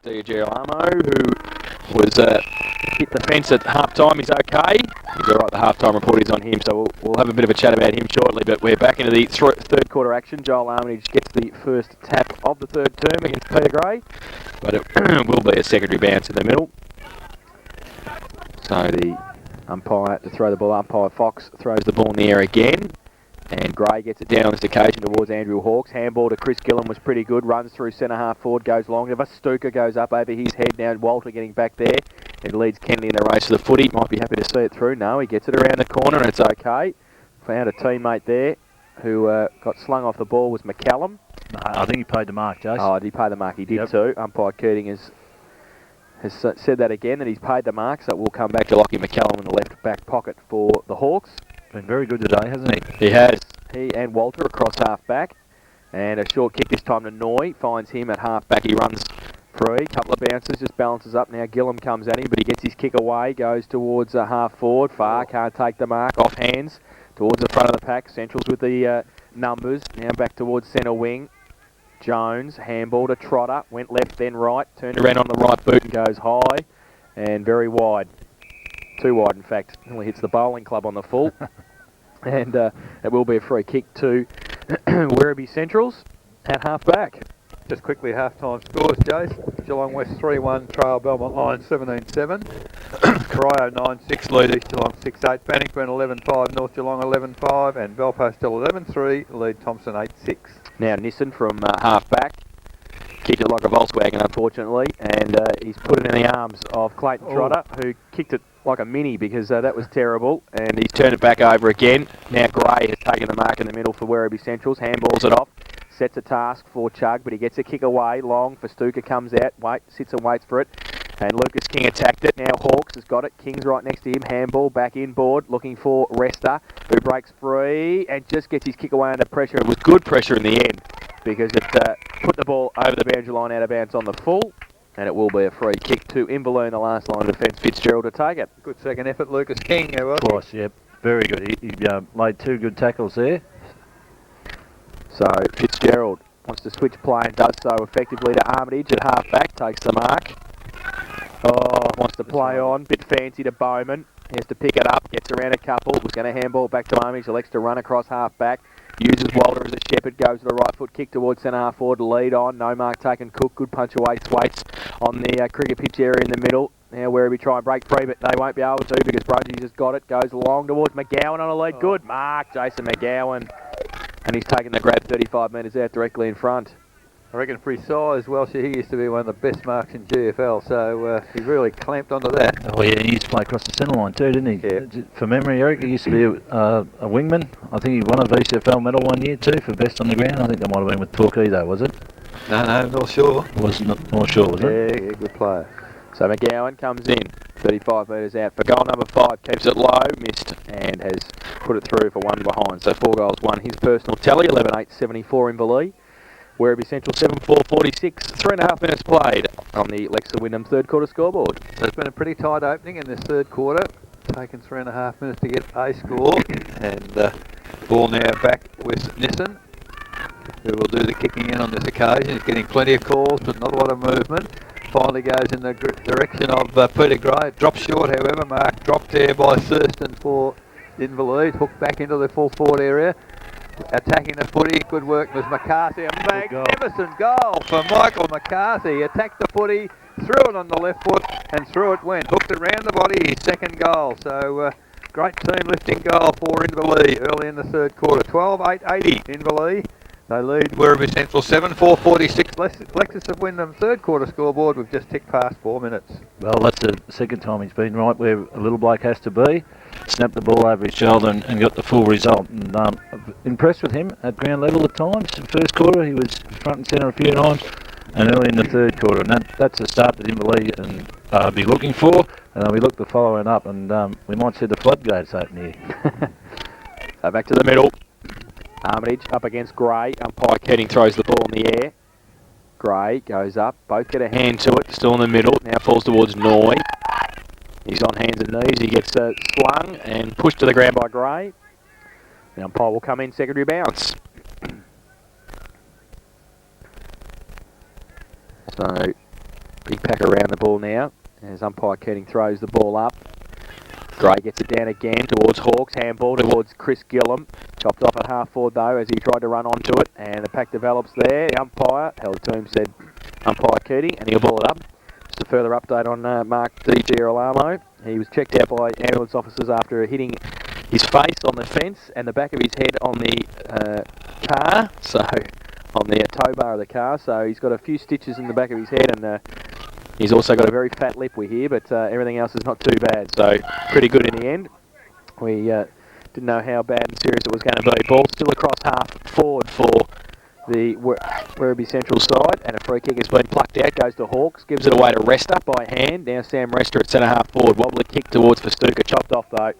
Girolamo, who was hit the fence at half-time. He's okay. He's all right. The half-time report is on him, so we'll have a bit of a chat about him shortly. But we're back into the third quarter action. Joel Armitage gets the first tap of the third term against Peter Gray, but it will be a secondary bounce in the middle. So the umpire to throw the ball, umpire Fox throws the ball in the air again. And Gray gets it down on this occasion towards Andrew Hawkes. Handball to Chris Gillam was pretty good. Runs through centre half forward, goes long. Stuka goes up over his head. Now Walter getting back there. It leads Kennedy in the race to the footy. Might be happy to see it through. No, he gets it around the corner and it's okay. Found a teammate there who got slung off the ball was McCallum. No, I think he paid the mark, Jace. Oh, did he pay the mark? He did too. Umpire Keating has said that again, that he's paid the mark. So we'll come back to Lockie McCallum in the left back pocket for the Hawks. Been very good today, hasn't he? He has. He and Walter across half-back. And a short kick this time to Noy. Finds him at half-back. He runs free. Couple of bounces. Just balances up. Now Gillam comes at him, but he gets his kick away. Goes towards half-forward. Far. Can't take the mark. Off hands. Towards the front of the pack. Centrals with the numbers. Now back towards centre wing. Jones. Handball to Trotter. Went left, then right. Turned around on the right boot and goes high. And very wide. Too wide, in fact. Only hits the bowling club on the full. And it will be a free kick to Werribee Centrals at half-back. Just quickly, half-time scores, Jace. Geelong West 3-1, Trail Belmont Lions 17-7. Corio 9-6, lead East Geelong 6-8. Bannockburn 11-5, North Geelong 11-5. And Belfast 11-3, lead Thompson 8-6. Now Nissen from half-back. Kicked it like a Volkswagen, unfortunately. And he's put it in the arms of Clayton Trotter, who kicked it like a mini because that was terrible, and he's turned it back over again. Now Gray has taken the mark in the middle for Werribee Centrals, handballs it off, sets a task for Chug, but he gets a kick away, long for Stuka, comes out, sits and waits for it, and Lucas King attacked it. Now Hawks has got it, King's right next to him, handball back inboard, looking for Resta, who breaks free and just gets his kick away under pressure. It was good pressure in the end because it put the ball over the boundary line out of bounds on the full. And it will be a free kick to Inverleigh in the last line of defence. Fitzgerald to take it. Good second effort, Lucas King. Twice, yep. Very good. He made two good tackles there. So Fitzgerald wants to switch play and does so effectively to Armitage at half-back. Takes the mark. Wants to play on. Bit fancy to Bowman. He has to pick it up. Gets around a couple. Was going to handball back to Armitage. Elects to run across half-back. Uses Walter as a shepherd, goes to the right foot, kick towards centre half forward, lead on, no mark taken, Cook, good punch away, Thwaites on the cricket pitch area in the middle. Now Werribee try and break free, but they won't be able to because Brudgie's just got it, goes long towards McGowan on a lead, good mark, Jason McGowan. And he's taken the grab 35 metres out directly in front. I reckon for his size, Welsh, he used to be one of the best marks in GDFL, so he really clamped onto that. Oh yeah, he used to play across the centre line too, didn't he? Yeah. For memory, Eric, he used to be a wingman. I think he won a VCFL medal one year too for best on the ground. I think that might have been with Torquay though, was it? No, not sure. Not sure, was it? Yeah, good player. So McGowan comes in, 35 metres out for goal number 5, keeps it low, missed, and has put it through for one behind. So 4 goals, 1 his personal tally, 11-8, 74 Inverleigh. Werribee Central 7-4, 46, 3.5 minutes played on the Lexa Wyndham third quarter scoreboard. So it's been a pretty tight opening in this third quarter. Taken 3.5 minutes to get a score. And ball now back with Nissen, who will do the kicking in on this occasion. He's getting plenty of calls, but not a lot of movement. Finally goes in the direction of Peter Gray. Drops short, however. Mark dropped there by Thurston for Inverleigh. Hooked back into the full forward area. Attacking the footy, good work was McCarthy. A magnificent goal for Michael McCarthy. Attacked the footy, threw it on the left foot, and through it went. Hooked it round the body, his second goal. So great team lifting goal for Inverleigh early in the third quarter. 12-8-80 Inverleigh. They lead Werribee Central 7-4, 46. Lexus of Wyndham third quarter scoreboard. We've just ticked past 4 minutes. Well, that's the second time he's been right where a little bloke has to be. Snapped the ball over his shoulder and got the full result. And impressed with him at ground level at times. First quarter he was front and centre a few times, and early in the third quarter. And that's the start that Inverleigh and be looking for. And we look the following up, and we might see the floodgates open here. So back to the middle. Armitage up against Gray. Umpire Keating throws the ball in the air. Gray goes up. Both get a hand to it. Still in the middle. Now falls towards Noy. He's on hands and knees. He gets slung and pushed to the ground by Gray. The umpire will come in, secondary bounce. So Big pack around the ball now, as umpire Keating throws the ball up. Gray gets it down again towards Hawks, handball towards Chris Gillum. Chopped off at half forward though as he tried to run onto it, and the pack develops there. The umpire held to him, said umpire Keating, and he'll ball it up. Just a further update on Mark D. Girolamo. He was checked out by ambulance officers after hitting his face on the fence and the back of his head on the car, so on the tow bar of the car. So he's got a few stitches in the back of his head, and he's also got a very fat lip, we hear, but everything else is not too bad. So pretty good in the end. We didn't know how bad and serious it was going to be. Ball still across half forward for the Werribee Central side, and a free kick has been plucked out, goes to Hawks, gives it away to Resta by hand. Now Sam Resta at centre half forward, wobbly kick towards Festuca, chopped off though.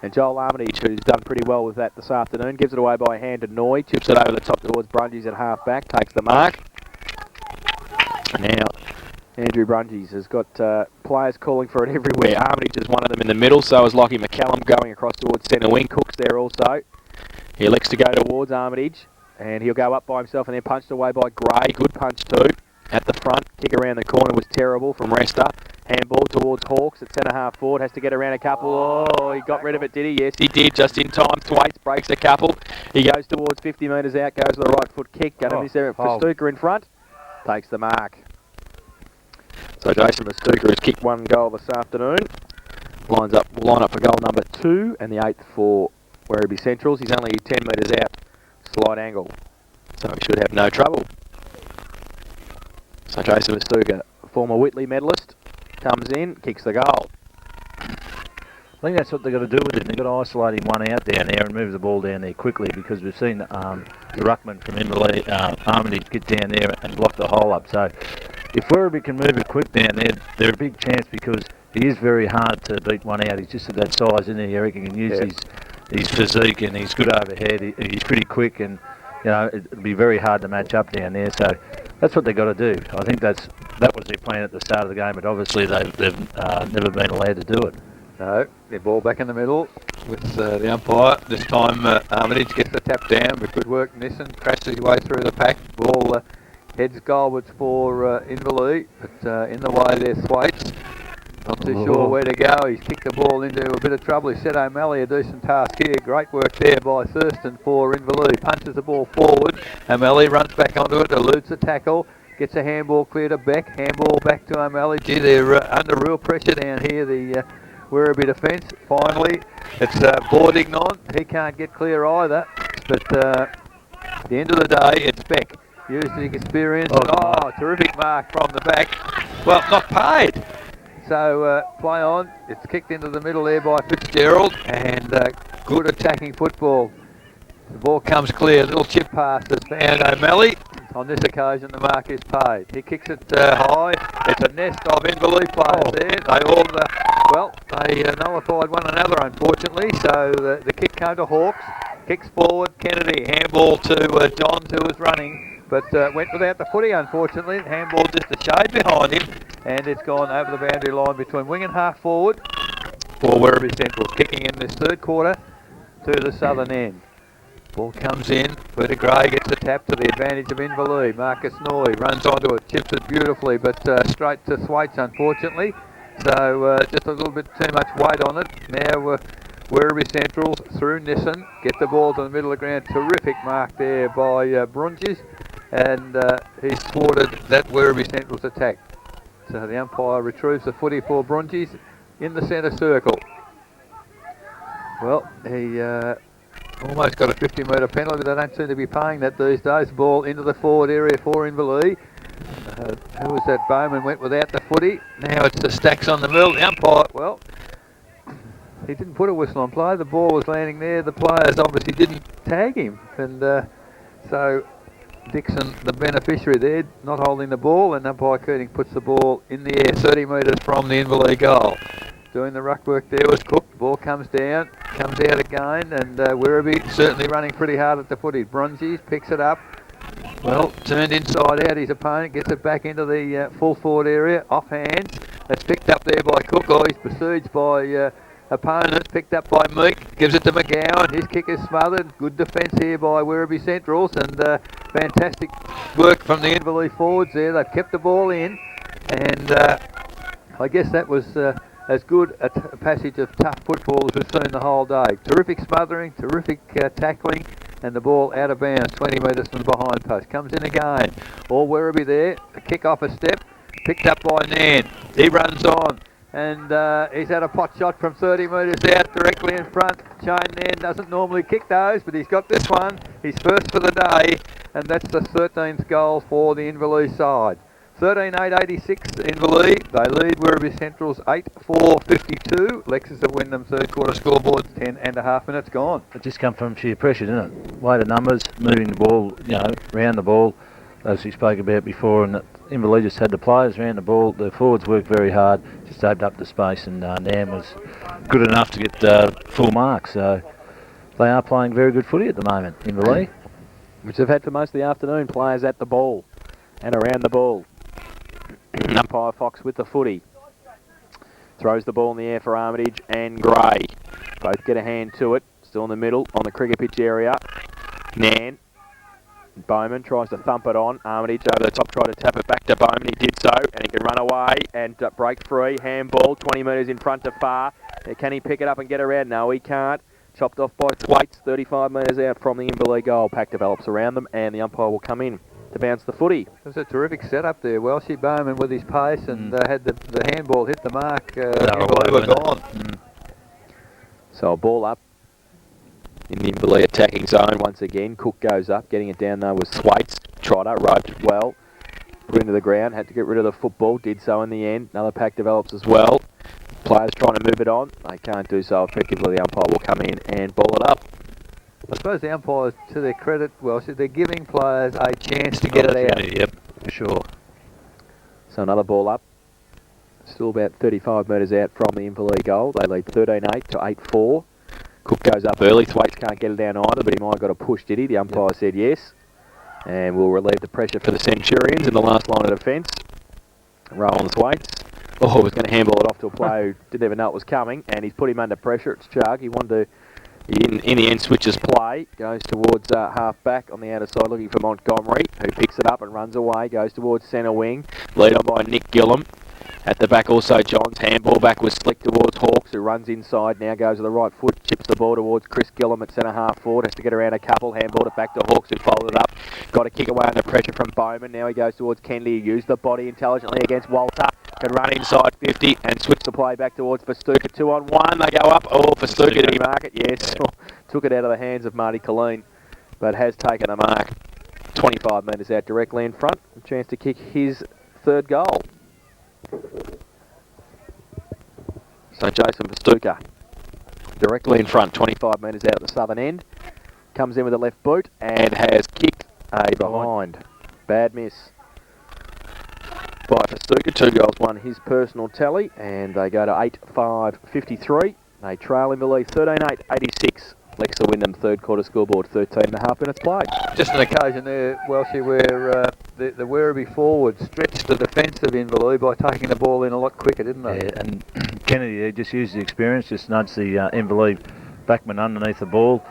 And Joel Armitage, who's done pretty well with that this afternoon, gives it away by hand to Noy, chips it over the top towards Brungies at half back, takes the mark. Now Andrew Brungies has got players calling for it everywhere. Armitage is one of them in the middle, so is Lockie McCallum going across towards centre wing. Cook's there also. He elects to go towards Armitage, and he'll go up by himself and then punched away by Gray. Good punch too. At the front, kick around the corner was terrible from Resta. Handball towards Hawks at centre half forward. Has to get around a couple. Oh, he got rid of it, did he? Yes, he did. Just in time. Thwaites breaks a couple. He goes towards 50 metres out. Goes to the right foot kick. Going to miss there. Festuca in front. Takes the mark. So Jason Festuca has kicked one goal this afternoon. Will line up for goal number 2 and the 8th for Werribee Centrals. He's only 10 metres out. Slight angle. So he should have no trouble. So Jason Festuca, former Whitley medalist, comes in, kicks the goal. I think that's what they've got to do with it. They've got to isolate him one out down there and move the ball down there quickly, because we've seen the ruckman from Inverleigh, Armitage, get down there and block the hole up. So if Werribee can move it quick down there, they're a big chance, because he is very hard to beat one out. He's just at that size in there. Eric can use his physique, and he's good overhead. He's pretty quick, and it'd be very hard to match up down there. So that's what they've got to do. I think that was their plan at the start of the game, but obviously they've never been allowed to do it. No, their ball back in the middle with the umpire. This time Armitage gets the tap down, but good work. Nissen crashes his way through the pack. Ball heads goalwards for Inverleigh, but in the way there's Thwaites. Not too sure where to go. He's kicked the ball into a bit of trouble. He set O'Malley a decent task here. Great work there by Thurston for Inverleigh. Punches the ball forward. O'Malley runs back onto it, eludes the tackle, gets a handball clear to Beck. Handball back to O'Malley. Gee, they're under real pressure down here, the Werribee defence. Finally, it's Bordignon. He can't get clear either. But at the end of the day, it's Beck. Using experience. Terrific mark from the back. Well, not paid. So play on. It's kicked into the middle there by Fitzgerald, and good attacking football. The ball comes clear. Little chip pass that's found O'Malley. On this occasion, the mark is paid. He kicks it high. It's a nest of Inverleigh players there. They nullified one another, unfortunately. So the kick came to Hawks. Kicks forward. Kennedy. Handball to Johns, who was running, but went without the footy, unfortunately. Handball just a shade behind him, and it's gone over the boundary line between wing and half forward for Werribee Centrals, kicking in this third quarter to the southern end. Ball comes in. Peter Gray gets the tap to the advantage of Inverleigh. Marcus Noy runs onto it, chips it beautifully, but straight to Thwaites, unfortunately. So just a little bit too much weight on it. Now Werribee Centrals through Nissen, get the ball to the middle of the ground. Terrific mark there by Brunges, and he's thwarted that Werribee Centrals attack. So the umpire retrieves the footy for Brunges in the centre circle. Well, he almost got a 50-metre penalty, but they don't seem to be paying that these days. Ball into the forward area for Inverleigh. Who was that? Bowman went without the footy. Now it's the Stacks on the middle. The umpire, well, he didn't put a whistle on play. The ball was landing there. The players obviously didn't tag him. And so Dixon, the beneficiary there, not holding the ball, and umpire Keating puts the ball in the air 30 metres from the Inverleigh goal. Doing the ruck work there was Cook. Ball comes down, comes out again, and Werribee certainly running pretty hard at the footy. Brunges picks it up. Well, turned inside out his opponent, gets it back into the full forward area, off hands. That's picked up there by Cook. He's besieged by opponents, picked up by Meek, gives it to McGowan. His kick is smothered. Good defence here by Werribee Centrals, and fantastic work from the Inverleigh forwards there. They've kept the ball in, And I guess that was as good a passage of tough football as we've seen the whole day. Terrific smothering, terrific tackling, and the ball out of bounds, 20 metres from the behind post. Comes in again. All Werribee there. A kick off a step. Picked up by Nan. He runs on. And he's had a pot shot from 30 metres out directly in front. Shane Nan doesn't normally kick those, but he's got this one. He's first for the day, and that's the 13th goal for the Inverleigh side. 13-8-86 Inverleigh. They lead Werribee Central's 8-4-52. Lexus have Wyndham third quarter scoreboard, 10.5 minutes gone. It just come from sheer pressure, didn't it? Weight of numbers, moving the ball, round the ball, as we spoke about before, and Inverleigh just had the players around the ball. The forwards worked very hard, just opened up the space, and Nam was good enough to get full marks. So they are playing very good footy at the moment, Inverleigh. Which they've had for most of the afternoon, players at the ball and around the ball. Umpire Fox with the footy. Throws the ball in the air for Armitage and Gray. Both get a hand to it. Still in the middle on the cricket pitch area. Nan. Bowman tries to thump it on. Armitage over the top, tried to tap it back to Bowman. He did so, and he can run away and break free. Handball, 20 metres in front to far. Can he pick it up and get around? No, he can't. Chopped off by Thwaites, 35 metres out from the Inverleigh goal. Pack develops around them, and the umpire will come in to bounce the footy. It was a terrific setup there. Welshie Bowman with his pace, and had the handball hit the mark. Inverleigh were gone. So a ball up in the Inverleigh attacking zone once again. Cook goes up, getting it down though was Thwaites. Trotter, rubbed well, put into the ground, had to get rid of the football, did so in the end. Another pack develops as well. Players trying to move it on. They can't do so effectively. The umpire will come in and ball it up. I suppose the umpires, to their credit, they're giving players a chance to get it out. Yep, for sure. So another ball up. Still about 35 metres out from the Inverleigh goal. They lead 13-8 to 8-4. Cook goes up early. Thwaites can't get it down either, but he might have got a push, did he? The umpire said yes. And we'll relieve the pressure for the Centurions in the last line of defence. Roll on Thwaites. Oh, was going to handball it off to a player who didn't even know it was coming, and he's put him under pressure. It's Chug. He wanted to, in the end, switches play. Goes towards half back on the outer side, looking for Montgomery, who picks it up and runs away. Goes towards centre wing. Lead on by Nick Gillum. At the back also John's handball back was slick towards Hawks, who runs inside, now goes to the right foot, chips the ball towards Chris Gillum at centre half forward, has to get around a couple, handballed it back to Hawks who folded it up, got a kick away under pressure from Bowman, now he goes towards Kennedy, who used the body intelligently against Walter, can run inside 50 and switch the play back towards Festuca, 2-on-1, they go up, Festuca did he mark it? Yes, took it out of the hands of Marty Colleen, but has taken a mark, 25 metres out directly in front, a chance to kick his third goal. So Jason Festuca, directly in front, 25 metres out at the southern end, comes in with a left boot and has kicked a behind. Bad miss by Festuca. 2 goals, won his personal tally, and they go to 8-5-53. They trail Inverleigh 13-8-86. Lexa Wyndham third quarter scoreboard, 13.5 minutes played. Just an occasion there, Welshie, where the Werribee forward stretched the defence of Inverleigh by taking the ball in a lot quicker, didn't they? Yeah, and Kennedy just used the experience, just nudged the Inverleigh backman underneath the ball,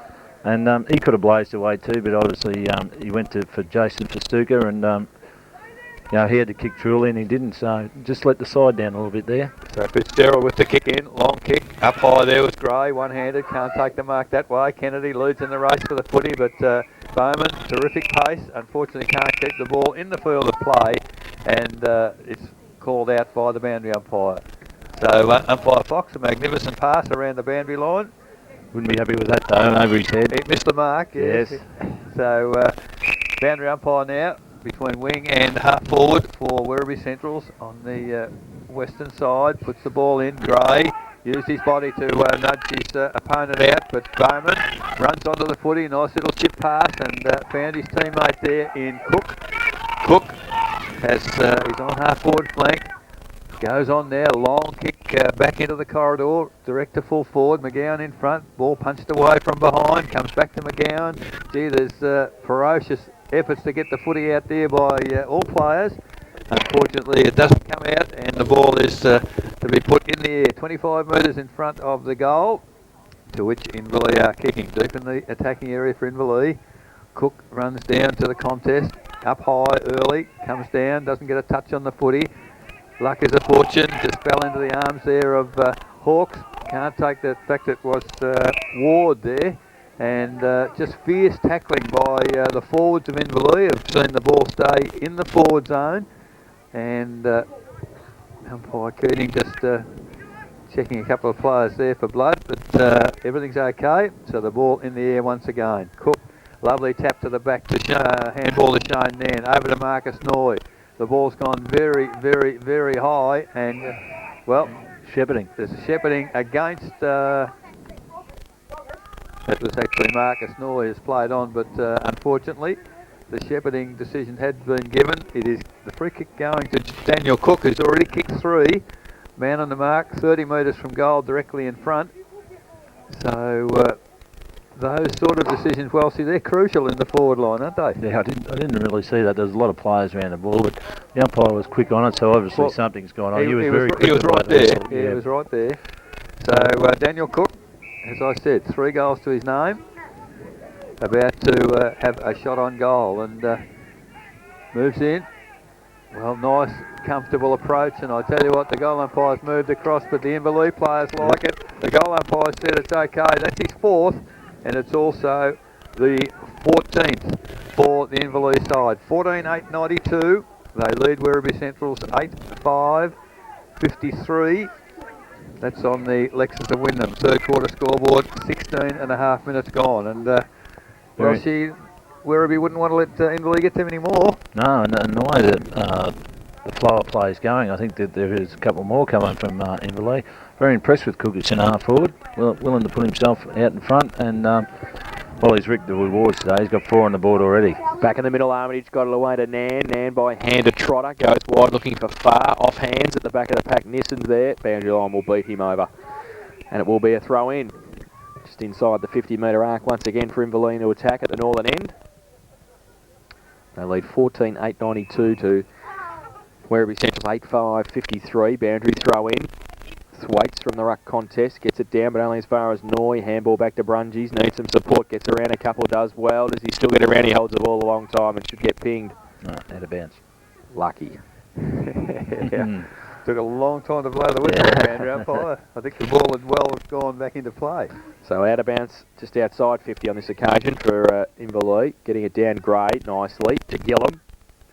and he could have blazed away too, but obviously he went for Jason Festuca, and he had to kick truly and he didn't, so just let the side down a little bit there. So Fitzgerald with the kick in, long kick, up high there was Gray, one-handed, can't take the mark that way. Kennedy leads in the race for the footy, but Bowman, terrific pace, unfortunately can't keep the ball in the field of play, and it's called out by the boundary umpire. So umpire Fox, a magnificent pass around the boundary line. Wouldn't be happy with that though, over his head. He missed the mark, yes. So boundary umpire now, between wing and half forward for Werribee Centrals on the western side, puts the ball in. Gray used his body to nudge his opponent out, but Bowman runs onto the footy, nice little chip pass, and found his teammate there in Cook. Cook has he's on half forward flank, goes on now, long kick back into the corridor, direct to full forward, McGowan in front, ball punched away from behind, comes back to McGowan. Gee, there's ferocious efforts to get the footy out there by all players. Unfortunately, it doesn't come out, and the ball is to be put in the air, 25 metres in front of the goal, to which Inverleigh are kicking deep in the attacking area for Inverleigh. Cook runs down to the contest, up high early, comes down, doesn't get a touch on the footy. Luck is a fortune. Just fell into the arms there of Hawks. Can't take the fact it was Ward there. And just fierce tackling by the forwards of Inverleigh. Have seen the ball stay in the forward zone. And umpire Keating just checking a couple of players there for blood. But everything's okay. So the ball in the air once again. Cook, lovely tap to the back to handball to Shane Nairn. Over to Marcus Noy. The ball's gone very, very, very high. And, well, shepherding. There's a shepherding against... That was actually Marcus Noy has played on, but unfortunately the shepherding decision had been given. It is the free kick going to Daniel Cook, who's already kicked 3. Man on the mark, 30 metres from goal, directly in front. So those sort of decisions, well, see, they're crucial in the forward line, aren't they? Yeah, I didn't really see that. There's a lot of players around the ball, but the umpire was quick on it, so obviously something's gone on. He was very quick. He was right there. Yeah, he was right there. So Daniel Cook, as I said, 3 goals to his name. About to have a shot on goal and moves in. Well, nice, comfortable approach. And I tell you what, the goal umpire's moved across, but the Inverleigh players like it. The goal umpire said it's okay. That's his 4th, and it's also the 14th for the Inverleigh side. 14-8-92. They lead Werribee Central's 8-5-53. That's on the Lexus of Wyndham. 3rd quarter scoreboard, 16 and a half minutes gone. And, well, Werribee wouldn't want to let Inverleigh get too many more. No, and the way that the flow of play is going, I think that there is a couple more coming from Inverleigh. Very impressed with Cook at centre half forward. Willing to put himself out in front. And, well, he's rigged the rewards today. He's got 4 on the board already. Back in the middle, Armitage got it away to Nan. Nan by hand to Trotter. Goes wide looking for Far. Off hands at the back of the pack. Nissen's there. Boundary line will beat him over. And it will be a throw in. Just inside the 50-metre arc once again for Inverleigh to attack at the northern end. They lead 14-8-92 to Werribee Central 8-5-53. Boundary throw in. Waits from the ruck contest, gets it down but only as far as Noy. Handball back to Brungies, needs some support, gets around a couple, does well. Does he still get around? He holds the ball a long time and should get pinged. Out of bounds. Lucky. Yeah. Took a long time to blow the whistle, Andrew umpire. I think the ball had well gone back into play. So out of bounds, just outside 50 on this occasion for Inverleigh. Getting it down Gray nicely to Gillum,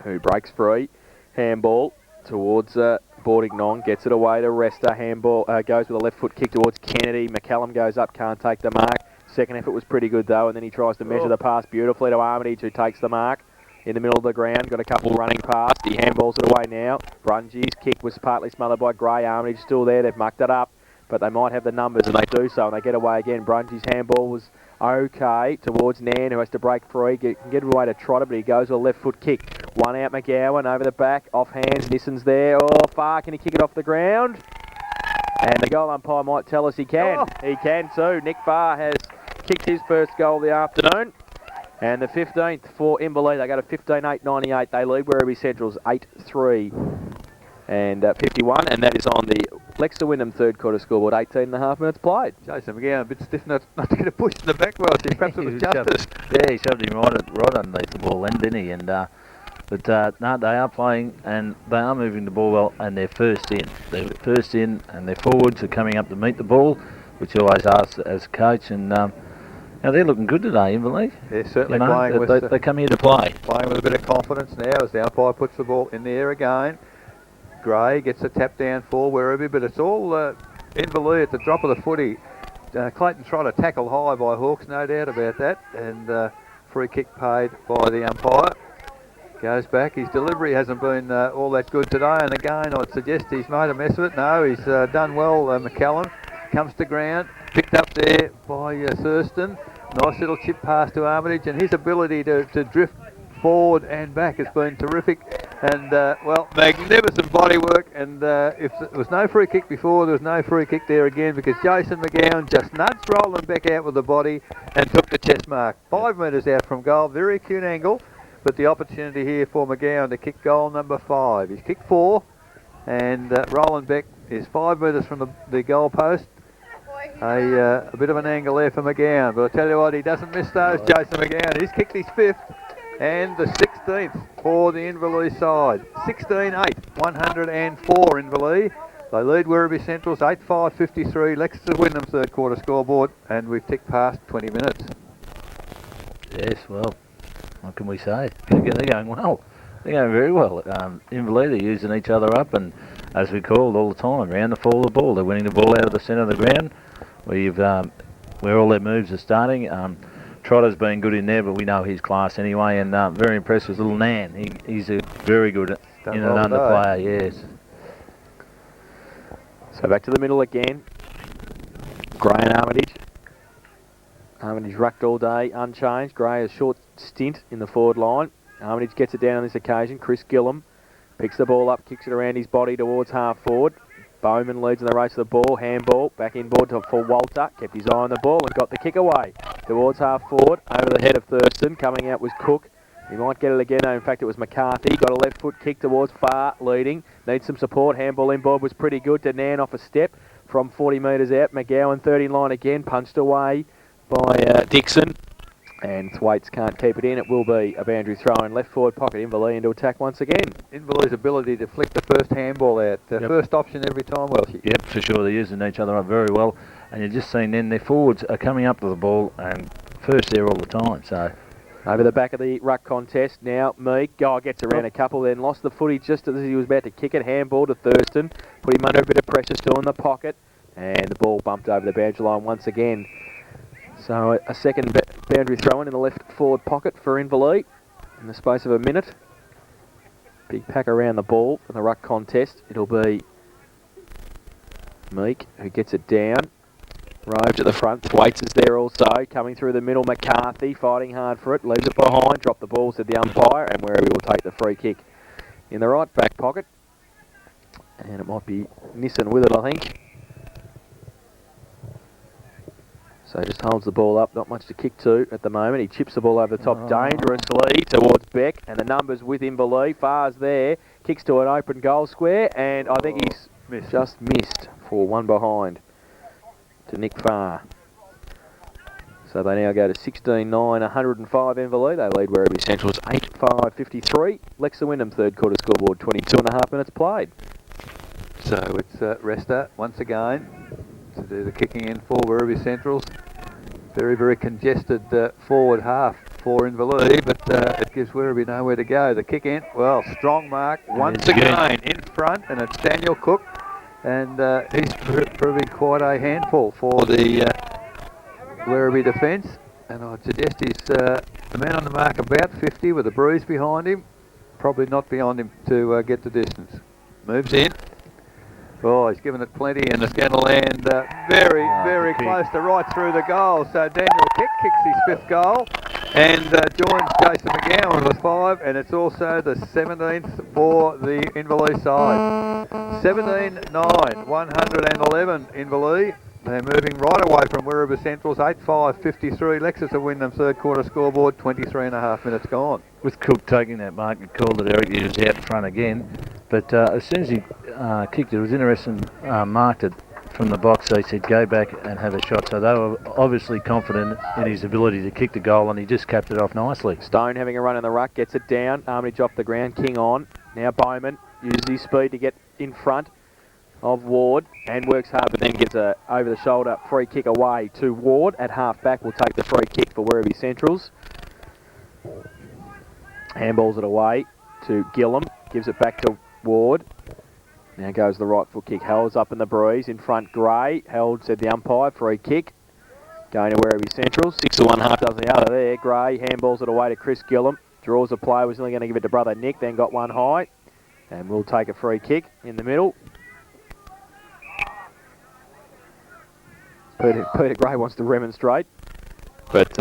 who breaks free. Handball towards Bordignong, gets it away to Resta. Handball goes with a left foot kick towards Kennedy. McCallum goes up, can't take the mark. Second effort was pretty good though, and then he tries to measure the pass beautifully to Armitage, who takes the mark. In the middle of the ground, got a couple running past. He handballs it away now. Brungies' kick was partly smothered by Gray. Armitage still there. They've mucked it up, but they might have the numbers, and they do so, and they get away again. Brungies' handball was okay towards Nan, who has to break free. Can get away to Trotter, but he goes with a left foot kick. One out McGowan, over the back, off hands. Nissen's there. Oh, Far, can he kick it off the ground? And the goal umpire might tell us he can. He can too. Nick Farr has kicked his first goal of the afternoon. And the 15th for Inverleigh. They go to 15-8-98. They lead Werribee Central's 8-3 and 51. And that is on the Lexter Wyndham 3rd quarter scoreboard. 18 and a half minutes played. Jason McGowan a bit stiff, not to get a push in the back well. Perhaps it was justice. Yeah, he shoved him right underneath the ball then, didn't he? And no, they are playing and they are moving the ball well, and they're first in. They're first in, and their forwards are coming up to meet the ball, which you always ask as a coach. And now they're looking good today, Inverleigh. They're certainly playing with... They come here to play. Playing with a bit of confidence now as the umpire puts the ball in the air again. Gray gets a tap down for Werribee, but it's all Inverleigh at the drop of the footy. Clayton tried to tackle high by Hawks, no doubt about that, and free kick paid by the umpire. Goes back. His delivery hasn't been all that good today, and again I'd suggest he's made a mess of it. No, he's done well, McCallum. Comes to ground, picked up there by Thurston. Nice little chip pass to Armitage, and his ability to drift forward and back has been terrific. And, well, magnificent body work. And if there was no free kick before, there was no free kick there again, because Jason McGowan just nudged Roland Beck out with the body and took the chest mark. 5 metres out from goal, very acute angle, but the opportunity here for McGowan to kick goal number 5. He's kicked 4, and Roland Beck is 5 metres from the goal post. A bit of an angle there for McGowan, but I tell you what, he doesn't miss those, Jason McGowan. He's kicked his 5th and the 16th for the Inverleigh side. 16-8. 104 Inverleigh. They lead Werribee Central's 8-5-53. Lexington Wyndham third quarter scoreboard, and we've ticked past 20 minutes. Yes, well, what can we say? They're going well. They're going very well. Inverleigh, they're using each other up, and as we called all the time, around the fall of the ball. They're winning the ball out of the centre of the ground. Where all their moves are starting. Trotter's been good in there, but we know his class anyway, and very impressed with little Nan. He's a very good in and under player, yes. So back to the middle again. Gray and Armitage. Armitage rucked all day, unchanged. Gray a short stint in the forward line. Armitage gets it down on this occasion. Chris Gillum picks the ball up, kicks it around his body towards half forward. Bowman leads in the race to the ball. Handball back inboard for Walter. Kept his eye on the ball and got the kick away towards half forward. Over the head of Thurston. Coming out was Cook. He might get it again. No, in fact, it was McCarthy. Got a left foot kick towards far, leading. Needs some support. Handball inboard was pretty good to Nan off a step from 40 metres out. McGowan third in line again. Punched away by Dixon. And Thwaites can't keep it in. It will be a boundary throw in left forward pocket. Inverleigh into attack once again. Inverleigh's ability to flick the first handball out. First option every time, Welshie. Yep, for sure. They're using each other up very well. And you're just seeing then their forwards are coming up to the ball and first there all the time. So over the back of the ruck contest now, Meek. Gets around a couple, then lost the footy just as he was about to kick it. Handball to Thurston. Put him under a bit of pressure, still in the pocket. And the ball bumped over the boundary line once again. So a second boundary throw in the left forward pocket for Inverleigh in the space of a minute. Big pack around the ball in the ruck contest. It'll be Meek who gets it down. Roves at the front. Thwaites is there also. Coming through the middle. McCarthy fighting hard for it. Leaves it behind. Drop the ball, said the umpire. And Werribee will take the free kick in the right back pocket. And it might be Nissan with it, I think. So just holds the ball up, not much to kick to at the moment. He chips the ball over the top dangerously towards Beck, and the numbers with Inverleigh. Far's there, kicks to an open goal square, and I think he's just missed for one behind to Nick Farr. So they now go to 16-9, 105 Inverleigh. They lead Werribee Central's 8-5-53. Lexington Wyndham third quarter scoreboard, 22.5 minutes played. So it's Resta once again to do the kicking in for Werribee Central's. Very, very congested forward half for Inverleigh, but it gives Werribee nowhere to go. The kick in, well, strong mark once again in front, and it's Daniel Cook, and he's proving quite a handful for the Werribee defence, and I'd suggest he's a man on the mark about 50 with a breeze behind him, probably not beyond him to get the distance. Moves in. Oh, he's given it plenty, and it's going to land very, very close to right through the goal. So Daniel kicks his fifth goal and joins Jason McGowan with 5, and it's also the 17th for the Inverleigh side. 17-9, 111 Inverleigh. They're moving right away from Werribee Central's 8-5-53. Lexington Wyndham third quarter scoreboard, 23.5 minutes gone. With Cook taking that mark, it called it Eric. He was out front again. But as soon as he kicked it was interesting, marked it from the box, so he said go back and have a shot. So they were obviously confident in his ability to kick the goal, and he just capped it off nicely. Stone having a run in the ruck, gets it down. Armitage off the ground, King on. Now Bowman uses his speed to get in front of Ward and works hard, but then gets a over the shoulder free kick away to Ward at half back. Will take the free kick for Werribee Centrals. Handballs it away to Gillum, gives it back to Ward. Now goes the right foot kick. Hell's up in the breeze. In front, Gray. Held, said the umpire. Free kick. Going to Werribee Central. 6-1, half dozen the other there. Gray handballs it away to Chris Gillum. Draws the play. Was only going to give it to brother Nick. Then got one high. And will take a free kick in the middle. Peter Gray wants to remonstrate. But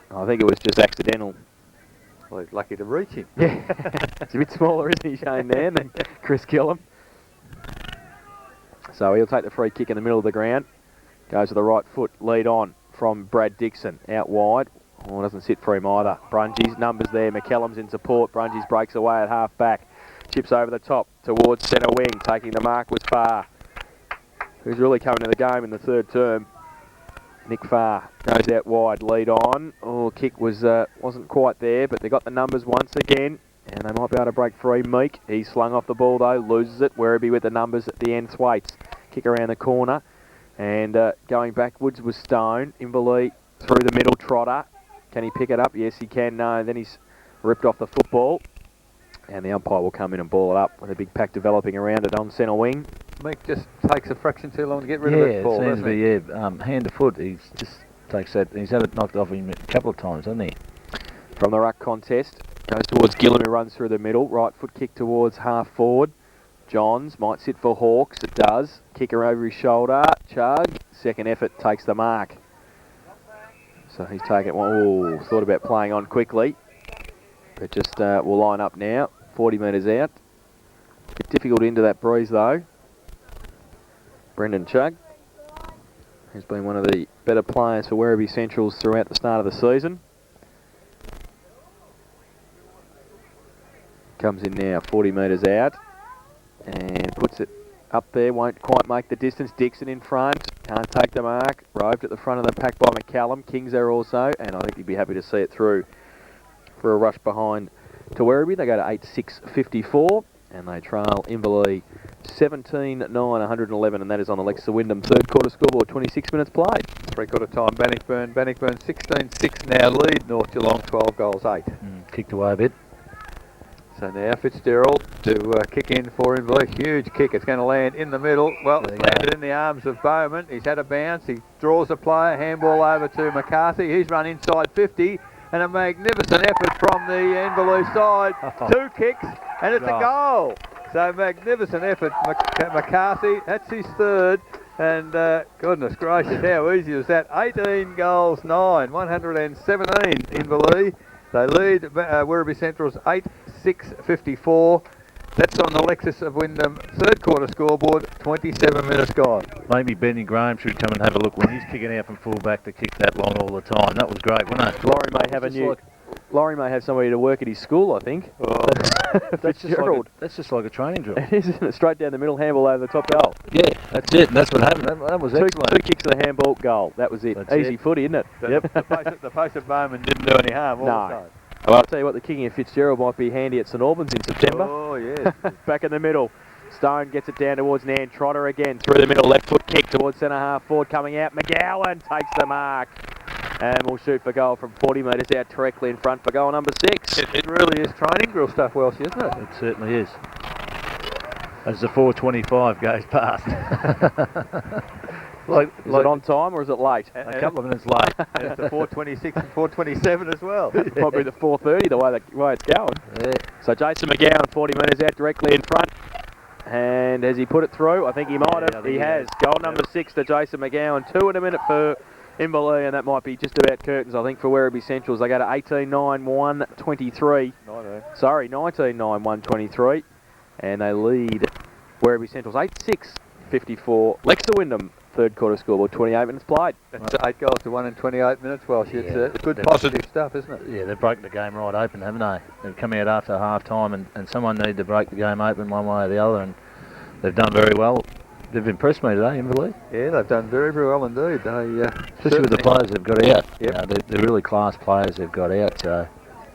I think it was just accidental. Well, he's lucky to reach him. Yeah. It's a bit smaller, isn't he, Shane, man, than Chris Gillum. So he'll take the free kick in the middle of the ground. Goes to the right foot, lead on from Brad Dixon. Out wide. Oh, doesn't sit for him either. Brungy's numbers there. McCallum's in support. Brungy's breaks away at half back. Chips over the top towards centre wing. Taking the mark was Farr, who's really coming to the game in the third term. Nick Farr goes out wide, lead on. Oh, kick was wasn't quite there, but they got the numbers once again. And they might be able to break free. Meek, he's slung off the ball though, loses it. Werribee with the numbers at the end. Thwaites, kick around the corner. And going backwards was Stone. Inverleigh through the middle, Trotter. Can he pick it up? Yes, he can. No, then he's ripped off the football. And the umpire will come in and ball it up with a big pack developing around it on centre wing. Meek just takes a fraction too long to get rid of that ball, it seems doesn't to he? be, hand to foot. He just takes that. He's had it knocked off him a couple of times, hasn't he? From the ruck contest, goes towards Gillam, who runs through the middle. Right foot kick towards half forward. Johns might sit for Hawks. It does. Kicker over his shoulder. Chug. Second effort takes the mark. So he's taken one. Ooh, thought about playing on quickly. But just will line up now. 40 metres out. Bit difficult into that breeze though. Brendan Chug, who's been one of the better players for Werribee Centrals throughout the start of the season. Comes in now, 40 metres out, and puts it up there, won't quite make the distance. Dixon in front, can't take the mark. Roved at the front of the pack by McCallum. King's there also, and I think he'd be happy to see it through for a rush behind to Werribee. They go to 8.6.54, and they trail Inverleigh 17-9, 111, and that is on Alexa Wyndham. Third quarter scoreboard, 26 minutes played. Three-quarter time, Bannockburn 16-6 now lead. North Geelong 12 goals 8. Kicked away a bit. So now Fitzgerald to kick in for Inverleigh. Huge kick. It's going to land in the middle. Well, it's landed in the arms of Bowman. He's had a bounce. He draws a player. Handball over to McCarthy. He's run inside 50. And a magnificent effort from the Inverleigh side. 2 kicks and it's a goal. So magnificent effort, McCarthy. That's his third. And goodness gracious, how easy was that? 18 goals 9, 117 Inverleigh. They lead Werribee Central's 8.6.54. That's on the Lexus of Wyndham third quarter scoreboard, 27 minutes gone. Maybe Benny Graham should come and have a look when he's kicking out from full back to kick that long all the time. That was great, wasn't it? Laurie may have somebody to work at his school, I think. Oh, that's just like a training drill. It is, isn't it? Straight down the middle, handball over the top goal. Yeah, that's it. That's what happened. That was excellent. 2 kicks of the handball, goal. That was it. That's Easy footy, isn't it? The post of Bowman didn't do any harm. No. Well, I'll tell you what, the kicking of Fitzgerald might be handy at St Albans in September. Oh, yes. Back in the middle. Stone gets it down towards Nan. Trotter again. Through the middle, left foot kick towards centre half forward coming out. McGowan takes the mark. And we'll shoot for goal from 40 metres out directly in front for goal number 6. It really is training drill stuff, Welsh, isn't it? It certainly is. As the 4:25 goes past. Is it on time or is it late? A couple of minutes late. And it's the 4:26 and 4:27 as well. Might be the 4:30 the way it's going. Yeah. So Jason McGowan, 40 metres out directly in front. And has he put it through? I think he might have. He has. Goal number 6 to Jason McGowan. 2 in a minute for Inverleigh, and that might be just about curtains, I think, for Werribee Centrals. They go to 18-9, 123. 19-9, 123. And they lead Werribee Centrals 8-6-54. Lexa Wyndham, third quarter scoreboard, 28 minutes played. That's 8 goals to 1 in 28 minutes, Welsh. It's good positive stuff, isn't it? Yeah, they've broken the game right open, haven't they? They've come out after half time, and someone needed to break the game open one way or the other, and they've done very well. They've impressed me today, Inverleigh. Yeah, they've done very, very well indeed. Especially with the players they've got out. Yep. You know, they're really class players they've got out, so,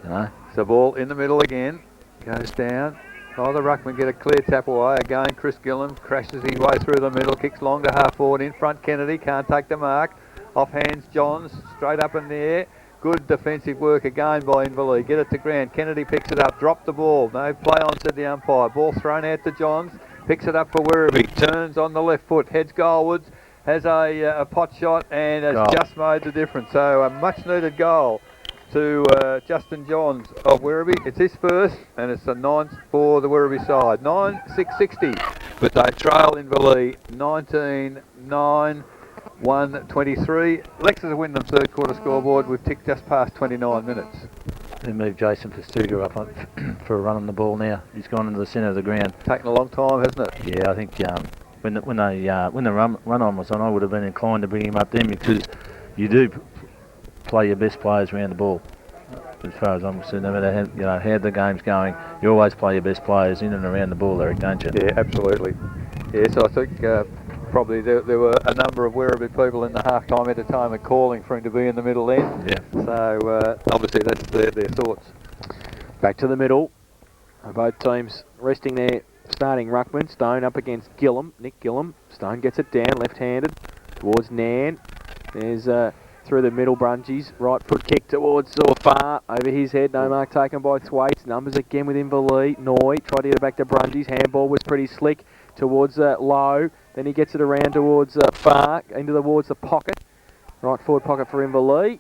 you know. So ball in the middle again, goes down. Oh, the ruckman get a clear tap away. Again, Chris Gillam crashes his way through the middle, kicks long to half forward. In front, Kennedy can't take the mark. Off hands, Johns, straight up in the air. Good defensive work again by Inverleigh. Get it to ground. Kennedy picks it up, drop the ball. No play on, said the umpire. Ball thrown out to Johns. Picks it up for Werribee. Turns on the left foot, heads goalwards. Has a pot shot and has just made the difference. So a much needed goal to Justin Johns of Werribee. It's his first, and it's a 9 for the Werribee side. 9-6-60, but they trail Inverleigh 19-9, 123. Lexus Wyndham third quarter scoreboard. We've ticked just past 29 minutes. They moved Jason Festuga up for a run on the ball now. He's gone into the centre of the ground. Taken a long time, hasn't it? Yeah, I think when the run on was on, I would have been inclined to bring him up then, because you do play your best players around the ball. As far as I'm concerned, no matter how the game's going, you always play your best players in and around the ball, Eric, don't you? Yeah, absolutely. Yeah, so I think probably there were a number of Werribee people in the half-time entertainment calling for him to be in the middle end. Yeah. So obviously that's their thoughts. Back to the middle. Both teams resting their starting ruckman. Stone up against Gillum. Nick Gillum. Stone gets it down, left-handed, towards Nan. There's through the middle, Brungies. Right foot kick towards far. Over his head, no mark taken by Thwaites. Numbers again with Inverleigh. Noy tried to get it back to Brungies. Handball was pretty slick towards Low. Then he gets it around towards far, towards the pocket. Right forward pocket for Inverleigh.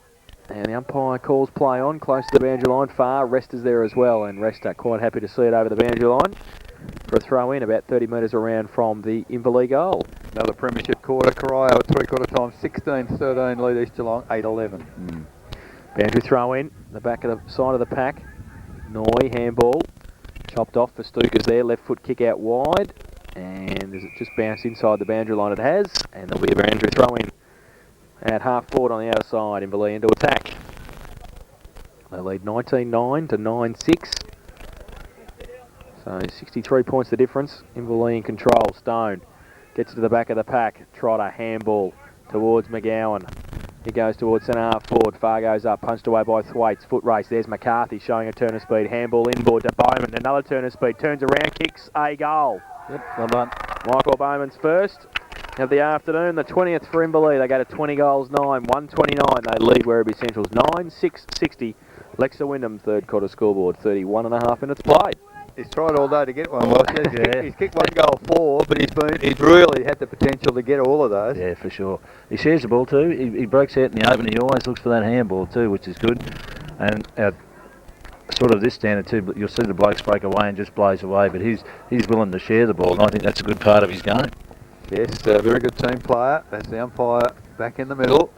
And the umpire calls play on, close to the boundary line. Far, Rest is there as well, and Rest are quite happy to see it over the boundary line for a throw in about 30 metres around from the Inverleigh goal. Another premiership quarter. Corio at 3/4 time, 16-13 lead East Geelong, 8-11. Boundary throw in, the back of the side of the pack. Noy, handball, chopped off for Stukas there, left foot kick out wide. And does it just bounce inside the boundary line? It has, and there'll be a boundary throw in. At half forward on the outer side, Inverleigh into attack. They lead 19-9 to 9-6. So 63 points the difference. Inverleigh in control. Stone gets it to the back of the pack. Trotter, handball towards McGowan. He goes towards centre half forward. Far goes up, punched away by Thwaites. Foot race. There's McCarthy showing a turn of speed. Handball inboard to Bowman. Another turn of speed. Turns around, kicks a goal. Yep, well done. Michael Bowman's first of the afternoon, the 20th for Inverleigh. They go to 20 goals, 9, 129. They lead Werribee Central's 9-6-60. Lexa Wyndham, third quarter scoreboard, 31 and a half minutes played. He's tried all day to get one. He's kicked one goal 4, but he's really had the potential to get all of those. Yeah, for sure. He shares the ball too. He breaks out in the open. He always looks for that handball too, which is good. And sort of this standard too, but you'll see the blokes break away and just blaze away, but he's willing to share the ball, and I think that's a good part of his game. Yes, a very good team player. That's the umpire back in the middle.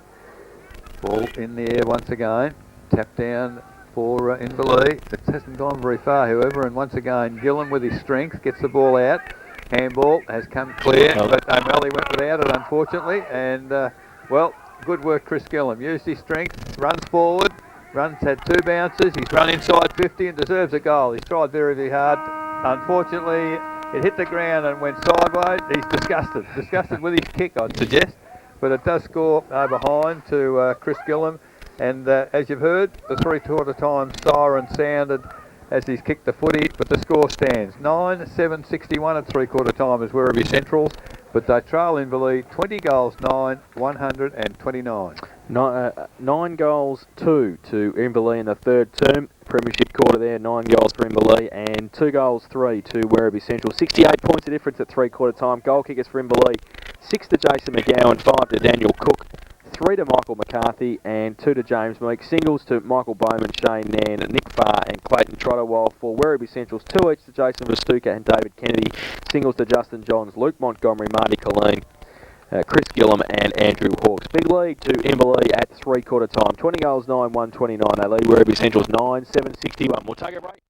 Ball in the air once again. Tap down for Inverleigh. It hasn't gone very far, however, and once again Gillen with his strength gets the ball out. Handball has come clear, but O'Malley went without it, unfortunately. And, well, good work, Chris Gillen. Used his strength, runs forward, had 2 bounces. He's run inside 50 and deserves a goal. He's tried very, very hard. Unfortunately, it hit the ground and went sideways. He's disgusted with his kick, I'd suggest. But it does score behind to Chris Gillen. And as you've heard, the 3/4 time siren sounded as he's kicked the footy, but the score stands. 9-7-61 at 3/4 time is Werribee Central's, but they trail Inverleigh 20 goals 9, 129. 9 goals 2 to Inverleigh in the third term. Premiership quarter there, 9 goals for Inverleigh and 2 goals 3 to Werribee Central. 68 points of difference at 3/4 time. Goal kickers for Inverleigh, 6 to Jason McGowan, 5 to Daniel Cook, 3 to Michael McCarthy and 2 to James Meek. Singles to Michael Bowman, Shane Nan, Nick Farr and Clayton Trotter, while for Werribee Central's 2 each to Jason Vastuka and David Kennedy. Singles to Justin Johns, Luke Montgomery, Marty Colleen, Chris Gillum and Andrew Hawkes. Big lead to Inverleigh at 3/4 time. 20 goals 9, 129. They lead Werribee Central's 9-7-61. We'll take a break.